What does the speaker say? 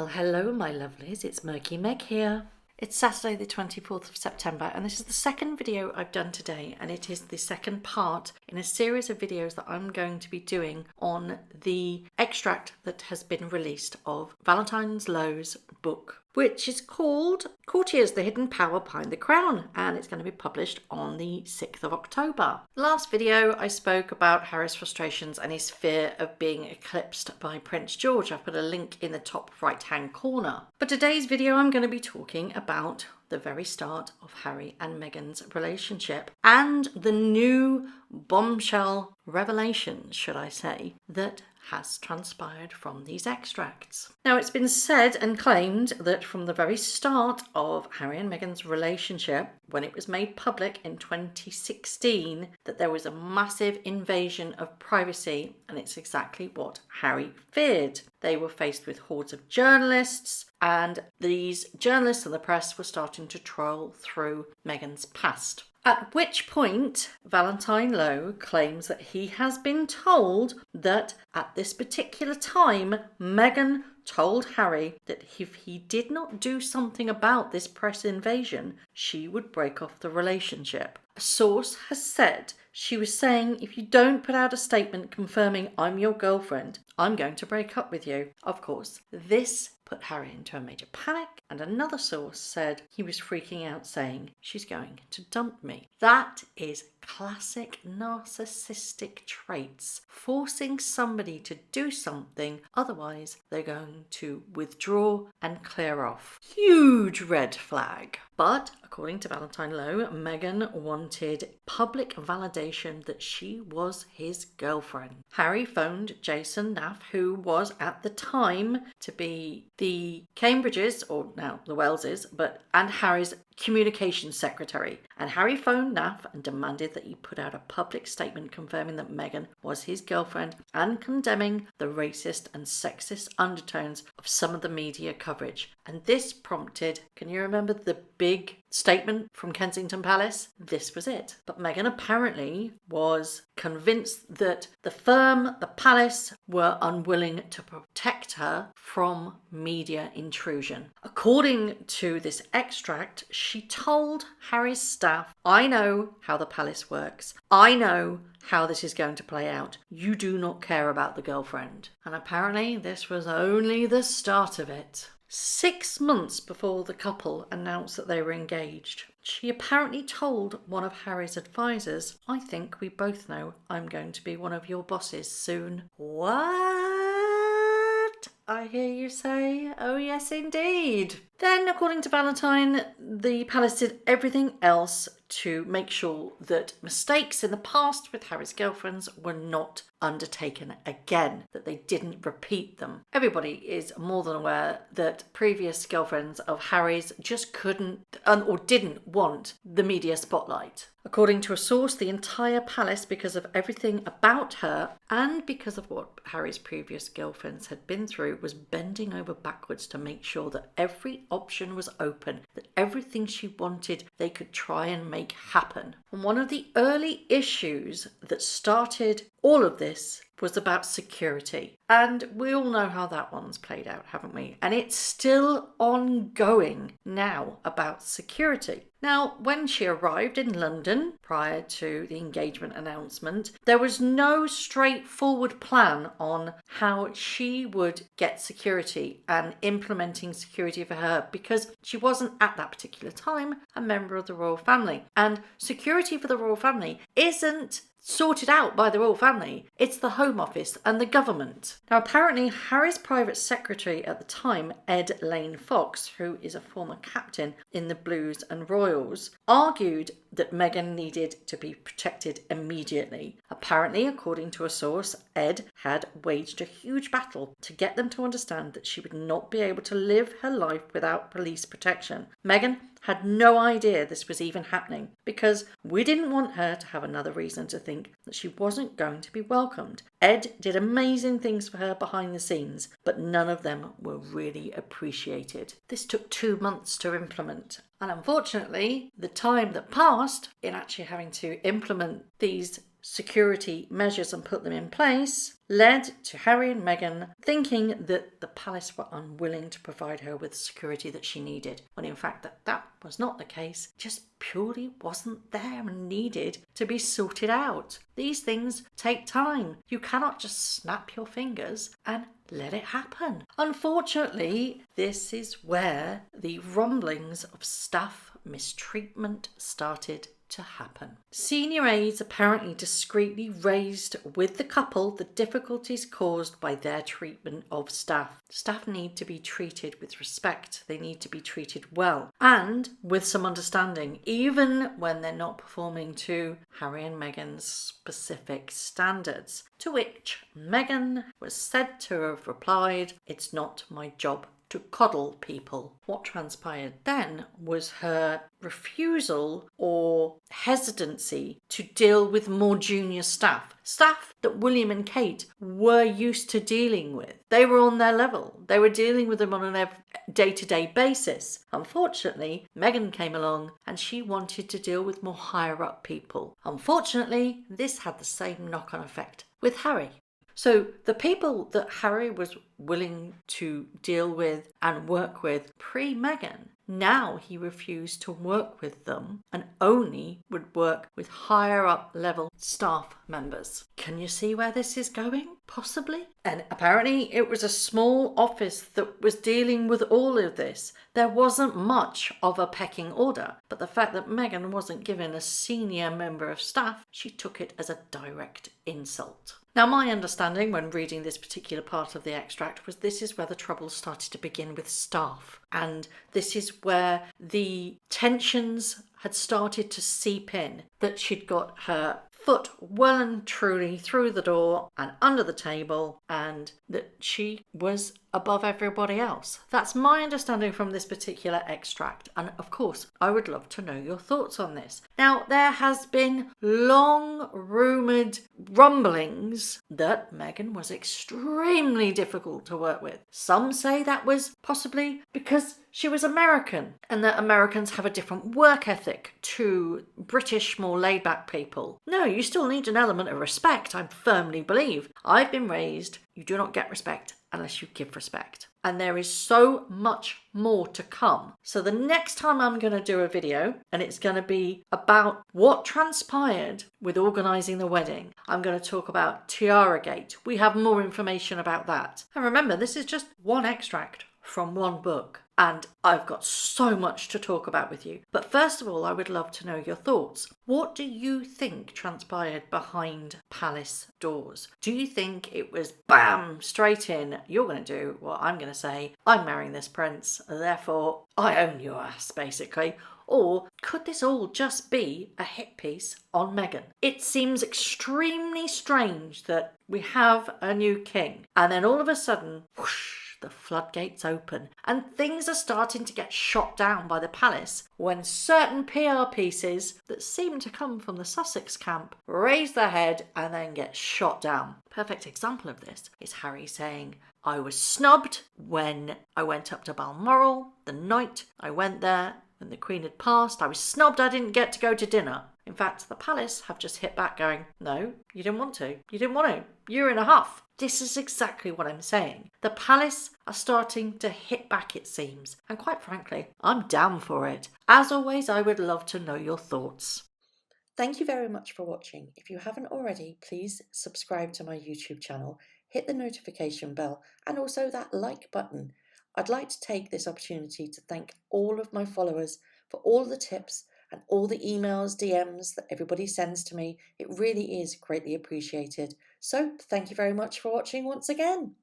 Well, hello my lovelies, it's Murky Meg here. It's Saturday the 24th of September and this is the second video I've done today, and it is the second part in a series of videos that I'm going to be doing on the extract that has been released of Valentine Low's book, which is called Courtiers, the Hidden Power Behind the Crown, and it's going to be published on the 6th of October. Last video I spoke about Harry's frustrations and his fear of being eclipsed by Prince George. I've put a link in the top right hand corner. But today's video I'm going to be talking about the very start of Harry and Meghan's relationship and the new bombshell revelations, should I say, that has transpired from these extracts. Now, it's been said and claimed that from the very start of Harry and Meghan's relationship, when it was made public in 2016, that there was a massive invasion of privacy, and it's exactly what Harry feared. They were faced with hordes of journalists, and these journalists and the press were starting to troll through Meghan's past. At which point, Valentine Low claims that he has been told that at this particular time, Meghan told Harry that if he did not do something about this press invasion, she would break off the relationship. A source has said she was saying, if you don't put out a statement confirming I'm your girlfriend, I'm going to break up with you. Of course, this put Harry into a major panic, and another source said he was freaking out, saying she's going to dump me. That is classic narcissistic traits, forcing somebody to do something, otherwise they're going to withdraw and clear off. Huge red flag. But according to Valentine Low, Meghan wanted public validation that she was his girlfriend. Harry phoned Jason Naff, who was at the time to be the Cambridge's, or now the Wells's, and Harry's communications secretary. And Harry phoned Naff and demanded that he put out a public statement confirming that Meghan was his girlfriend and condemning the racist and sexist undertones of some of the media coverage. And this prompted, can you remember the big statement from Kensington Palace? This was it. But Meghan apparently was convinced that the firm, the palace, were unwilling to protect her from media intrusion. According to this extract, she told Harry's staff, I know how the palace works. I know how this is going to play out. You do not care about the girlfriend. And apparently this was only the start of it. 6 months before the couple announced that they were engaged, she apparently told one of Harry's advisors, I think we both know I'm going to be one of your bosses soon. What? I hear you say, oh yes indeed. Then, according to Valentine, the palace did everything else to make sure that mistakes in the past with Harry's girlfriends were not undertaken again, that they didn't repeat them. Everybody is more than aware that previous girlfriends of Harry's just couldn't or didn't want the media spotlight. According to a source, the entire palace, because of everything about her and because of what Harry's previous girlfriends had been through, was bending over backwards to make sure that every option was open, that everything she wanted they could try and make happen. And one of the early issues that started all of this was about security. And we all know how that one's played out, haven't we? And it's still ongoing now about security. Now, when she arrived in London prior to the engagement announcement, there was no straightforward plan on how she would get security and implementing security for her, because she wasn't at that particular time a member of the royal family. And security for the royal family isn't sorted out by the royal family. It's the Home Office and the government. Now, apparently, Harry's private secretary at the time, Ed Lane Fox, who is a former captain in the Blues and Royals, argued that Meghan needed to be protected immediately. Apparently, according to a source, Ed had waged a huge battle to get them to understand that she would not be able to live her life without police protection. Meghan had no idea this was even happening, because we didn't want her to have another reason to think that she wasn't going to be welcomed. Ed did amazing things for her behind the scenes, but none of them were really appreciated. This took 2 months to implement, and unfortunately, the time that passed in actually having to implement these security measures and put them in place led to Harry and Meghan thinking that the palace were unwilling to provide her with the security that she needed, when in fact that was not the case, just purely wasn't there and needed to be sorted out. These things take time. You cannot just snap your fingers and let it happen. Unfortunately, this is where the rumblings of staff mistreatment started to happen. Senior aides apparently discreetly raised with the couple the difficulties caused by their treatment of staff. Staff need to be treated with respect. They need to be treated well and with some understanding, even when they're not performing to Harry and Meghan's specific standards. To which Meghan was said to have replied, "It's not my job to coddle people." What transpired then was her refusal or hesitancy to deal with more junior staff that William and Kate were used to dealing with. They were on their level. They were dealing with them on a day-to-day basis. Unfortunately, Meghan came along and she wanted to deal with more higher-up people. Unfortunately, this had the same knock-on effect with Harry. So the people that Harry was willing to deal with and work with pre-Meghan, now he refused to work with them and only would work with higher up level staff members. Can you see where this is going? Possibly. And apparently it was a small office that was dealing with all of this. There wasn't much of a pecking order, but the fact that Meghan wasn't given a senior member of staff, she took it as a direct insult. Now, my understanding when reading this particular part of the extract was this is where the trouble started to begin with staff. And this is where the tensions had started to seep in, that she'd got her foot well and truly through the door and under the table, and that she was above everybody else. That's my understanding from this particular extract, and of course I would love to know your thoughts on this. Now, there has been long rumoured rumblings that Meghan was extremely difficult to work with. Some say that was possibly because she was American and that Americans have a different work ethic to British, more laid-back people. No, you still need an element of respect, I firmly believe. I've been raised, you do not get respect unless you give respect. And there is so much more to come. So the next time I'm going to do a video, and it's going to be about what transpired with organising the wedding, I'm going to talk about Tiaragate. We have more information about that. And remember, this is just one extract from one book. And I've got so much to talk about with you. But first of all, I would love to know your thoughts. What do you think transpired behind palace doors? Do you think it was bam, straight in, you're going to do what I'm going to say, I'm marrying this prince, therefore I own your ass, basically? Or could this all just be a hit piece on Meghan? It seems extremely strange that we have a new king and then all of a sudden, whoosh, the floodgates open and things are starting to get shot down by the palace when certain PR pieces that seem to come from the Sussex camp raise their head and then get shot down. Perfect example of this is Harry saying, "I was snubbed when I went up to Balmoral the night I went there when the Queen had passed. I was snubbed, I didn't get to go to dinner." In fact, the palace have just hit back going, "No, you didn't want to. You didn't want to. You're in a huff." This is exactly what I'm saying. The palace are starting to hit back, it seems. And quite frankly, I'm down for it. As always, I would love to know your thoughts. Thank you very much for watching. If you haven't already, please subscribe to my YouTube channel, hit the notification bell, and also that like button. I'd like to take this opportunity to thank all of my followers for all the tips and all the emails, DMs that everybody sends to me. It really is greatly appreciated. So thank you very much for watching once again.